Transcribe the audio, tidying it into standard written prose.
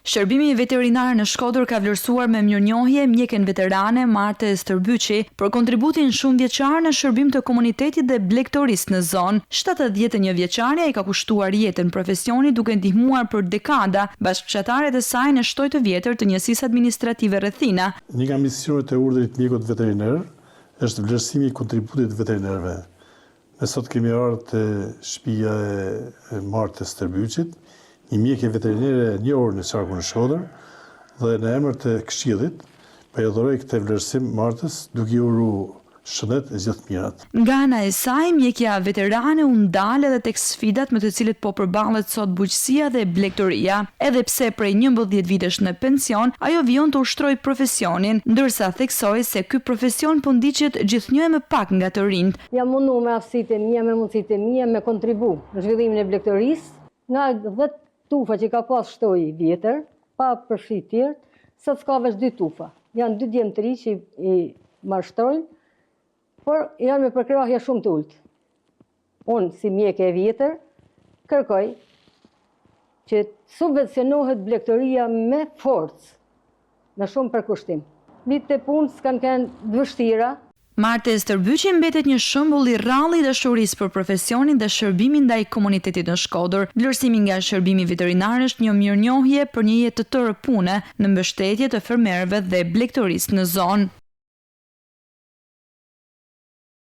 Shërbimi veterinar në Shkodër ka vlerësuar me mirënjohje mjeken veterane Marte Stërbyçi për kontributin shumë vjeçar në shërbim të komunitetit dhe blegtorisë në zonë. 71 vjeçaria i ka kushtuar jetën profesionit duke ndihmuar për dekada bashkëfshatarët e saj në shtoj të vjetër të njësisë administrative Rrethina. Një nga misionet e urdhrit mjekut veterinar është vlerësimi i kontributit veterinarëve. Ne sot kemi ardhur te shtëpia e Marte Stërbyçit, një mjeke veterinare e njohur në qarkun e Shkodër, dhe në emër të Këshillit, po i dhuroj këtë vlerësim Martës, duke i uru shëndet e gjithë mirat. Nga ana e saj, mjekja veterane u ndal edhe tek sfidat me të cilët po përballet sot bujqësia dhe blegtoria. Edhe pse prej 11 vitesh në pension, ajo vijon të ushtrojë profesionin, ndërsa theksoi se ky profesion po ndiqet gjithnjë më pak nga të rinjt. Jam mundu me aftësitë mia, me mundësitë mia, me kontribu në zhvillimin e blegtorisë, nga 10 tufa që ka pas shtoj vjetër, pa përfshirë tjerë, sot s'ka veç 2 tufa. Janë 2 djemtëri që i marshtrojnë, por janë me përkrahje shumë të ulët. Unë, si mjeke e vjetër, kërkoj që subvencionohet blegtoria me forcë, me shumë përkushtim. Vitet e punës kanë qenë vështira. Marte Stërbyçi mbetet një shembull i rrallë i dashurisë për profesionin dhe shërbimin ndaj komunitetit në Shkodër. Vlerësimi nga shërbimi veterinar është një mirënjohje për një jetë të tërë pune në mbështetje të fermerëve dhe blegtorisë në zonë.